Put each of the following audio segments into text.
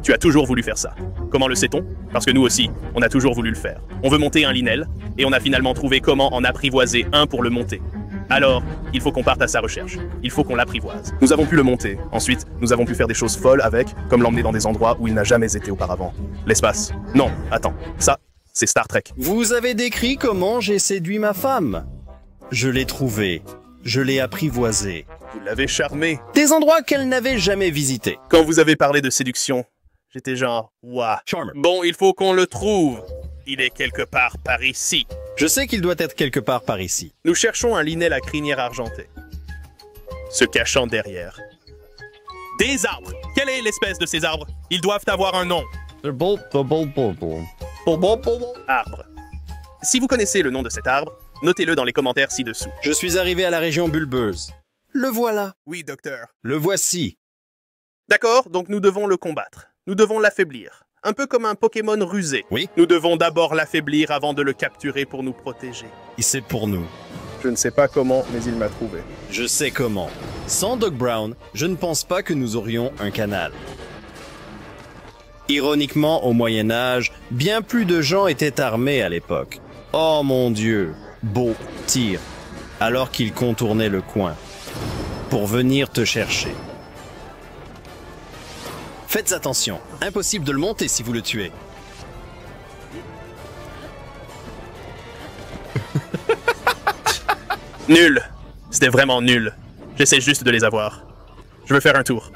Tu as toujours voulu faire ça. Comment le sait-on? Parce que nous aussi, on a toujours voulu le faire. On veut monter un Linel, et on a finalement trouvé comment en apprivoiser un pour le monter. Alors, il faut qu'on parte à sa recherche. Il faut qu'on l'apprivoise. Nous avons pu le monter. Ensuite, nous avons pu faire des choses folles avec, comme l'emmener dans des endroits où il n'a jamais été auparavant. L'espace. Non, attends. Ça, c'est Star Trek. Vous avez décrit comment j'ai séduit ma femme. Je l'ai trouvée. Je l'ai apprivoisée. Vous l'avez charmé. Des endroits qu'elle n'avait jamais visités. Quand vous avez parlé de séduction, j'étais genre, waouh. Charmer. Bon, il faut qu'on le trouve. Il est quelque part par ici. Je sais qu'il doit être quelque part par ici. Nous cherchons un Linel à crinière argentée. Se cachant derrière. Des arbres. Quelle est l'espèce de ces arbres? Ils doivent avoir un nom. Arbre. Si vous connaissez le nom de cet arbre, notez-le dans les commentaires ci-dessous. Je suis arrivé à la région bulbeuse. Le voilà. Oui, docteur. Le voici. D'accord, donc nous devons le combattre. Nous devons l'affaiblir. Un peu comme un Pokémon rusé. Oui. Nous devons d'abord l'affaiblir avant de le capturer pour nous protéger. Et c'est pour nous. Je ne sais pas comment, mais il m'a trouvé. Je sais comment. Sans Doc Brown, je ne pense pas que nous aurions un canal. Ironiquement, au Moyen-Âge, bien plus de gens étaient armés à l'époque. Oh mon Dieu, Beau tire, alors qu'il contournait le coin, pour venir te chercher. Faites attention, impossible de le monter si vous le tuez. Nul. C'était vraiment nul. J'essaie juste de les avoir. Je veux faire un tour.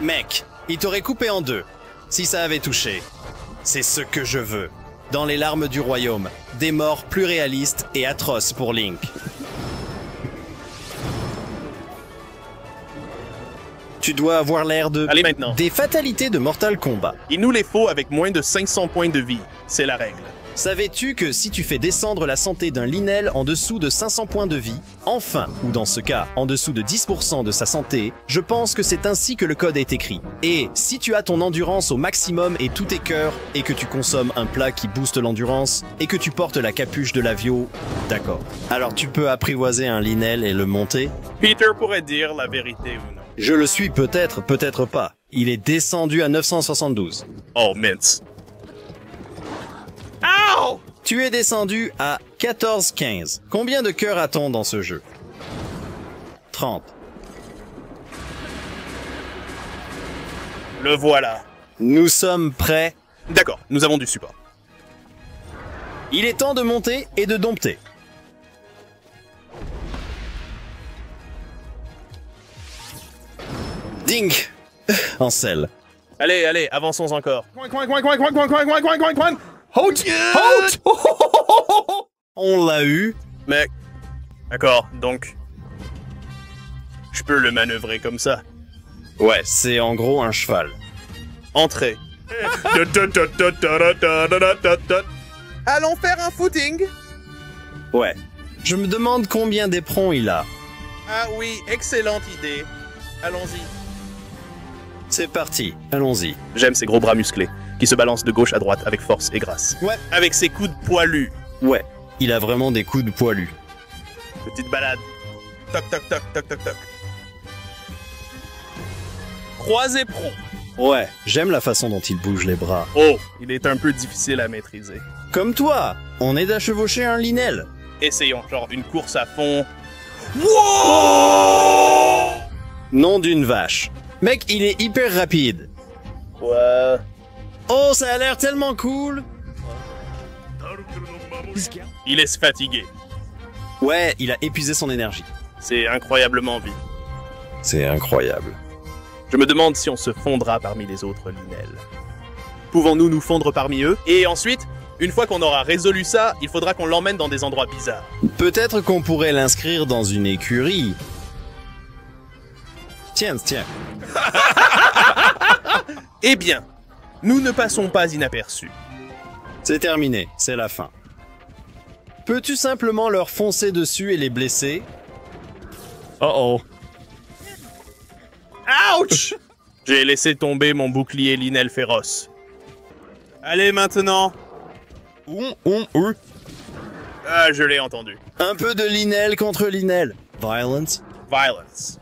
Mec, il t'aurait coupé en deux, si ça avait touché. C'est ce que je veux. Dans les larmes du royaume, des morts plus réalistes et atroces pour Link. Tu dois avoir l'air de... Allez maintenant. Des fatalités de Mortal Kombat. Il nous les faut avec moins de 500 points de vie. C'est la règle. Savais-tu que si tu fais descendre la santé d'un Linel en dessous de 500 points de vie, enfin, ou dans ce cas, en dessous de 10% de sa santé, je pense que c'est ainsi que le code est écrit. Et si tu as ton endurance au maximum et tous tes cœurs, et que tu consommes un plat qui booste l'endurance, et que tu portes la capuche de l'Avio, d'accord. Alors tu peux apprivoiser un Linel et le monter? Peter pourrait dire la vérité ou non. Je le suis peut-être, peut-être pas. Il est descendu à 972. Oh, mince. Ow! Tu es descendu à 14-15. Combien de cœurs a-t-on dans ce jeu? 30. Le voilà. Nous sommes prêts. D'accord, nous avons du support. Il est temps de monter et de dompter. Ding! En selle. Allez, allez, avançons encore. On l'a eu. Mec. D'accord, donc... Je peux le manœuvrer comme ça. Ouais, c'est en gros un cheval. Entrée. Allons faire un footing. Ouais. Je me demande combien d'éperons il a. Ah oui, excellente idée. Allons-y. C'est parti, allons-y. J'aime ces gros bras musclés, qui se balancent de gauche à droite avec force et grâce. Ouais. Avec ses coudes poilus. Ouais, il a vraiment des coups de poilu. Petite balade. Toc, toc, toc, toc, toc, toc. Croisé pro. Ouais, j'aime la façon dont il bouge les bras. Oh, il est un peu difficile à maîtriser. Comme toi, on aide à chevaucher un Linel. Essayons, genre une course à fond. Wow! Nom d'une vache. Mec, il est hyper rapide. Ouais. Oh, ça a l'air tellement cool. Il est fatigué. Ouais, il a épuisé son énergie. C'est incroyablement vite. C'est incroyable. Je me demande si on se fondra parmi les autres Linel. Pouvons-nous nous fondre parmi eux? Et ensuite, une fois qu'on aura résolu ça, il faudra qu'on l'emmène dans des endroits bizarres. Peut-être qu'on pourrait l'inscrire dans une écurie. Tiens. Eh bien, nous ne passons pas inaperçus. C'est terminé, c'est la fin. Peux-tu simplement leur foncer dessus et les blesser? Oh. Ouch! J'ai laissé tomber mon bouclier Linel féroce. Allez maintenant! Ah, je l'ai entendu. Un peu de Linel contre Linel. Violence. Violence.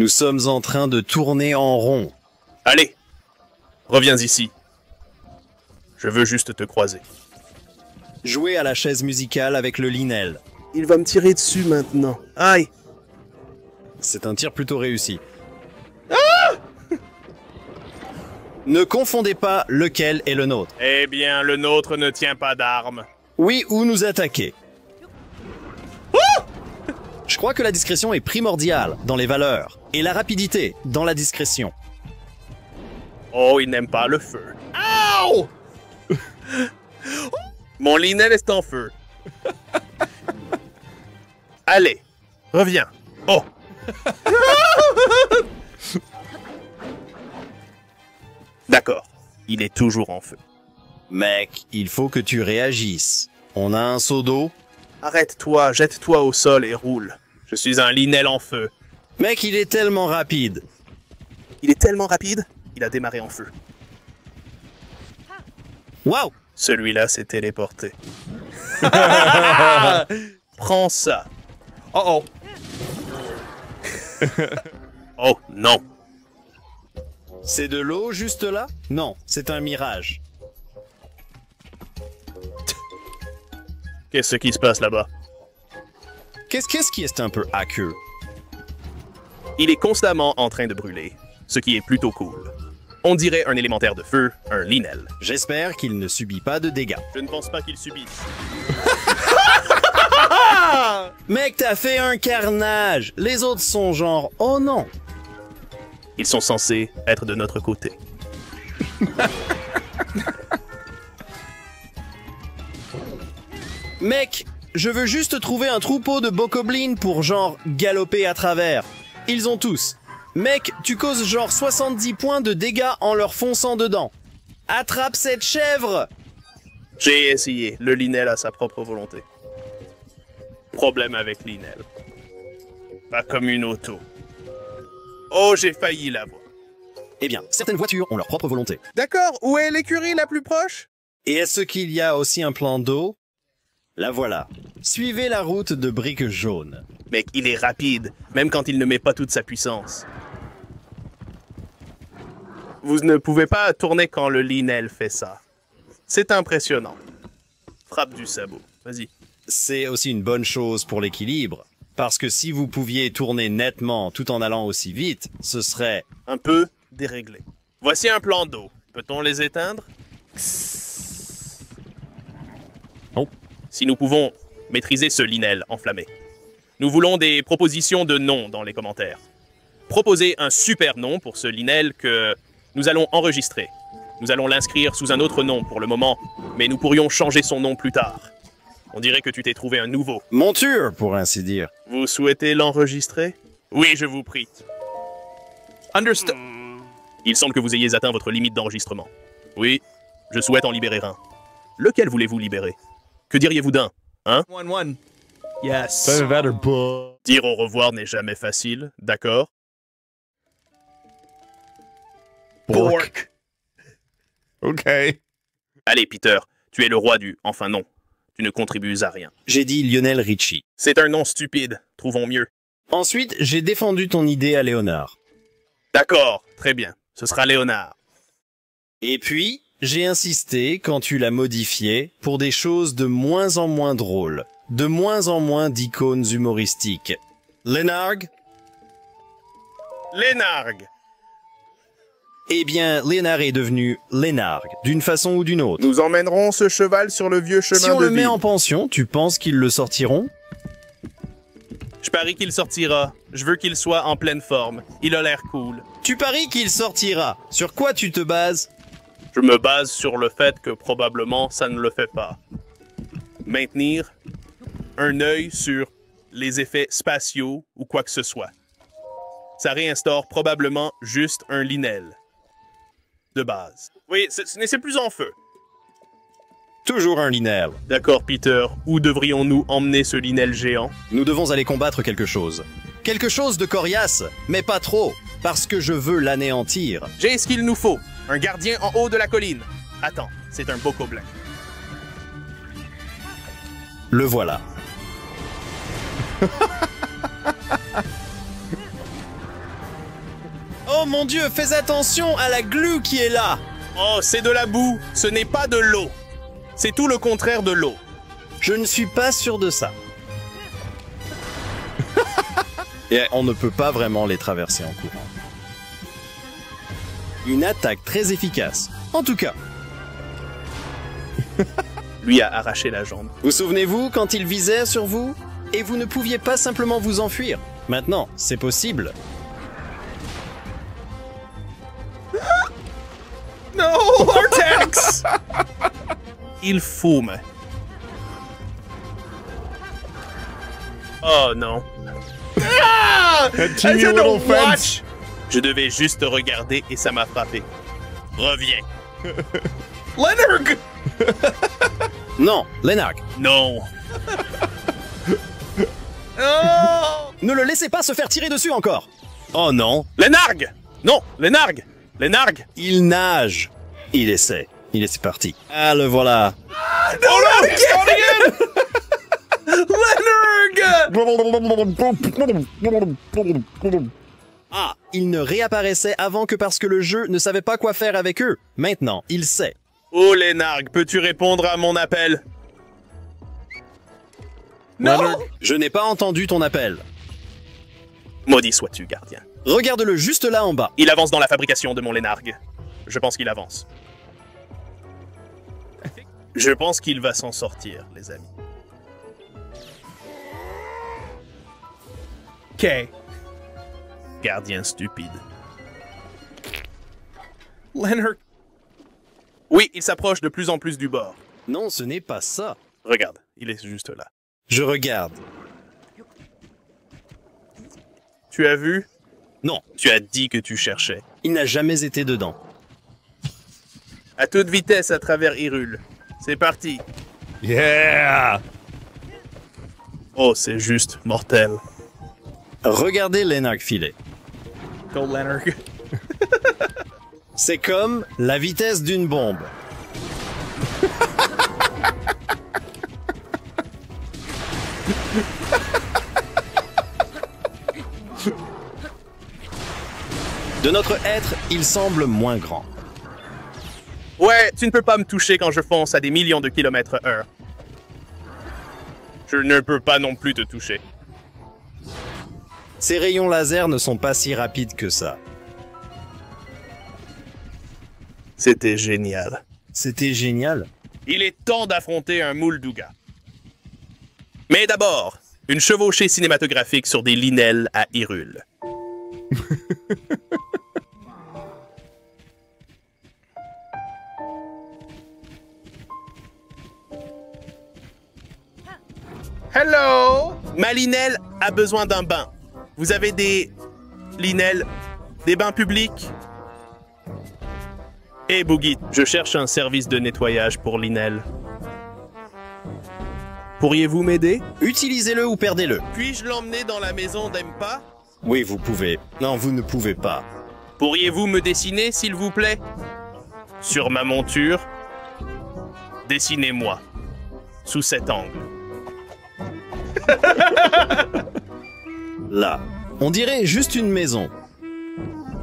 Nous sommes en train de tourner en rond. Allez, reviens ici. Je veux juste te croiser. Jouez à la chaise musicale avec le Linel. Il va me tirer dessus maintenant. Aïe! C'est un tir plutôt réussi. Ne confondez pas lequel est le nôtre. Eh bien, le nôtre ne tient pas d'armes. Oui, ou nous attaquer. Je crois que la discrétion est primordiale dans les valeurs, et la rapidité dans la discrétion. Oh, il n'aime pas le feu. Ow! Mon Linel est en feu. Allez, reviens. Oh! D'accord, il est toujours en feu. Mec, il faut que tu réagisses. On a un seau d'eau? Arrête-toi, jette-toi au sol et roule. Je suis un Linel en feu. Mec, il est tellement rapide. Il est tellement rapide, il a démarré en feu. Waouh! Celui-là s'est téléporté. Prends ça. Oh oh. Oh non. C'est de l'eau juste là? Non, c'est un mirage. Qu'est-ce qui se passe là-bas? Qu'est-ce qui est un peu aqueux? Il est constamment en train de brûler, ce qui est plutôt cool. On dirait un élémentaire de feu, un Linel. J'espère qu'il ne subit pas de dégâts. Je ne pense pas qu'il subisse. Mec, t'as fait un carnage! Les autres sont genre, oh non! Ils sont censés être de notre côté. Mec, je veux juste trouver un troupeau de bokoblins pour genre galoper à travers. Ils ont tous. Mec, tu causes genre 70 points de dégâts en leur fonçant dedans. Attrape cette chèvre! J'ai essayé. Le Linel a sa propre volonté. Problème avec Linel. Pas comme une auto. Oh, j'ai failli l'avoir. Eh bien, certaines voitures ont leur propre volonté. D'accord, où est l'écurie la plus proche? Et est-ce qu'il y a aussi un plan d'eau? La voilà. Suivez la route de briques jaunes. Mec, il est rapide, même quand il ne met pas toute sa puissance. Vous ne pouvez pas tourner quand le Linel fait ça. C'est impressionnant. Frappe du sabot, vas-y. C'est aussi une bonne chose pour l'équilibre. Parce que si vous pouviez tourner nettement tout en allant aussi vite, ce serait... Un peu déréglé. Voici un plan d'eau. Peut-on les éteindre? Oh. Si nous pouvons maîtriser ce Linel enflammé. Nous voulons des propositions de noms dans les commentaires. Proposez un super nom pour ce Linel que nous allons enregistrer. Nous allons l'inscrire sous un autre nom pour le moment, mais nous pourrions changer son nom plus tard. On dirait que tu t'es trouvé un nouveau. Monture, pour ainsi dire. Vous souhaitez l'enregistrer? Oui, je vous prie. Understood. Il semble que vous ayez atteint votre limite d'enregistrement. Oui, je souhaite en libérer un. Lequel voulez-vous libérer? Que diriez-vous d'un? Hein? One. Yes. Ça va être pas. Dire au revoir n'est jamais facile, d'accord? Pork. OK. Allez, Peter, tu es le roi du... Enfin non, tu ne contribues à rien. J'ai dit Lionel Richie. C'est un nom stupide, trouvons mieux. Ensuite, j'ai défendu ton idée à Léonard. D'accord, très bien, ce sera Léonard. Et puis, j'ai insisté quand tu l'as modifié pour des choses de moins en moins drôles, de moins en moins d'icônes humoristiques. Lénargue? Lénargue. Eh bien, Lénard est devenu Lénargue, d'une façon ou d'une autre. Nous emmènerons ce cheval sur le vieux chemin de Si on le met ville. en pension, tu penses qu'ils le sortiront? Je parie qu'il sortira. Je veux qu'il soit en pleine forme. Il a l'air cool. Tu paries qu'il sortira. Sur quoi tu te bases? Je me base sur le fait que probablement ça ne le fait pas. Maintenir un œil sur les effets spatiaux ou quoi que ce soit. Ça réinstaure probablement juste un Linel. De base. Oui, c'est plus en feu. Toujours un Linel. D'accord, Peter. Où devrions-nous emmener ce Linel géant? Nous devons aller combattre quelque chose. Quelque chose de coriace, mais pas trop, parce que je veux l'anéantir. J'ai ce qu'il nous faut. Un gardien en haut de la colline. Attends, c'est un bokoblin. Le voilà. Oh mon dieu, fais attention à la glu qui est là. Oh, c'est de la boue, ce n'est pas de l'eau. C'est tout le contraire de l'eau. Je ne suis pas sûr de ça. Et on ne peut pas vraiment les traverser en courant. Une attaque très efficace. En tout cas. Lui a arraché la jambe. Vous souvenez-vous quand il visait sur vous? Et vous ne pouviez pas simplement vous enfuir. Maintenant, c'est possible. Non, Vortex! Il fume. Oh non. Ah! Continue, little fence. Je devais juste regarder et ça m'a frappé. Reviens. Leonard! Non, Lenarg, Non. Oh! ne le laissez pas se faire tirer dessus encore. Oh non, Lenarg! Non, Lenarg! Lenarg! il nage. Il essaie. Il est parti. Ah, le voilà. Oh non! Lenarg! Ah, il ne réapparaissait avant que parce que le jeu ne savait pas quoi faire avec eux. Maintenant, il sait. Oh Lenarg, peux-tu répondre à mon appel? Non! Je n'ai pas entendu ton appel. Maudit sois-tu, gardien. Regarde-le juste là en bas. Il avance dans la fabrication de mon Lenarg. Je pense qu'il avance. Je pense qu'il va s'en sortir, les amis. Okay. Gardien stupide. Leonard. Oui, il s'approche de plus en plus du bord. Non, ce n'est pas ça. Regarde, il est juste là. Je regarde. Tu as vu? Non, Tu as dit que tu cherchais. il n'a jamais été dedans. À toute vitesse à travers Hyrule. C'est parti. Yeah! Oh, c'est juste mortel. Regardez Lenarg filer. Go, Leonard. C'est comme la vitesse d'une bombe. De notre être, il semble moins grand. Ouais, tu ne peux pas me toucher quand je fonce à des millions de kilomètres heure. Je ne peux pas non plus te toucher. Ces rayons laser ne sont pas si rapides que ça. C'était génial. C'était génial. Il est temps d'affronter un Moulduga. Mais d'abord, une chevauchée cinématographique sur des linelles à Hyrule. Hello! Ma linelle a besoin d'un bain. Vous avez des linelles, des bains publics? Hé Boogie, je cherche un service de nettoyage pour Linel. Pourriez-vous m'aider? Utilisez-le ou perdez-le. Puis-je l'emmener dans la maison d'Empa? Oui, vous pouvez. Non, vous ne pouvez pas. Pourriez-vous me dessiner, s'il vous plaît? Sur ma monture? Dessinez-moi. Sous cet angle. Là. On dirait juste une maison.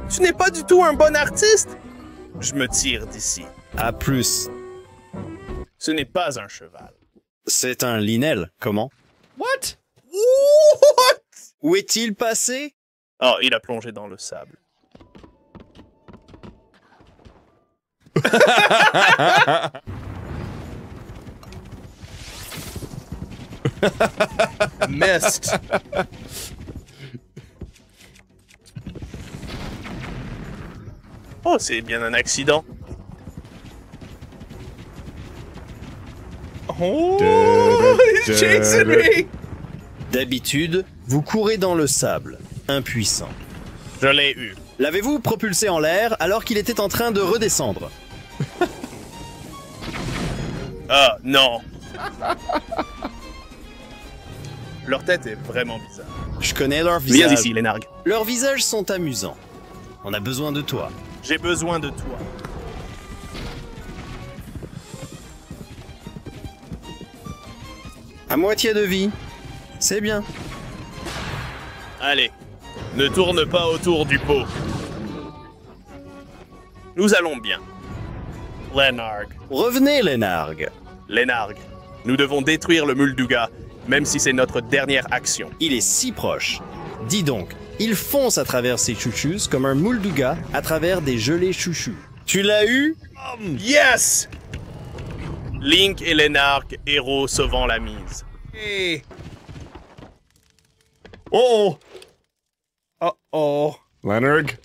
Tu n'es pas du tout un bon artiste? Je me tire d'ici. À plus. Ce n'est pas un cheval. C'est un linel. Comment? What? What? Où est-il passé? Oh, il a plongé dans le sable. Missed. Oh, c'est bien un accident. Oh, he's chasing me. D'habitude, vous courez dans le sable, impuissant. Je l'ai eu. L'avez-vous propulsé en l'air alors qu'il était en train de redescendre? Ah, non. Leur tête est vraiment bizarre. Je connais leur Viens visage. ici, Lénargue. Leurs visages sont amusants. On a besoin de toi. J'ai besoin de toi. À moitié de vie. C'est bien. Allez, ne tourne pas autour du pot. Nous allons bien. Lenarg. Revenez, Lenarg. Lenarg. Nous devons détruire le Mulduga, même si c'est notre dernière action. Il est si proche. Dis donc, il fonce à travers ses chouchous comme un Mulduga à travers des gelées chouchous. Tu l'as eu? Yes! Link et Lenarg, héros sauvant la mise. Hey. Oh. Uh-oh. Leonard.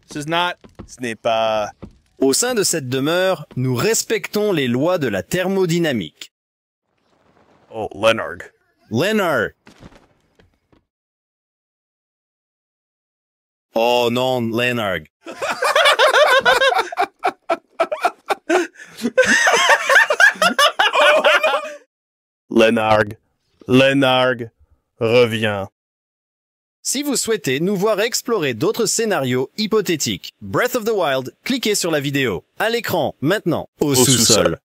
This is not... Ce n'est pas... Au sein de cette demeure, nous respectons les lois de la thermodynamique. Oh, Lenarg. Lenarg. Oh non, Lenarg. Lenarg. Lenarg. Reviens. Si vous souhaitez nous voir explorer d'autres scénarios hypothétiques, Breath of the Wild, cliquez sur la vidéo. À l'écran, maintenant, au sous-sol.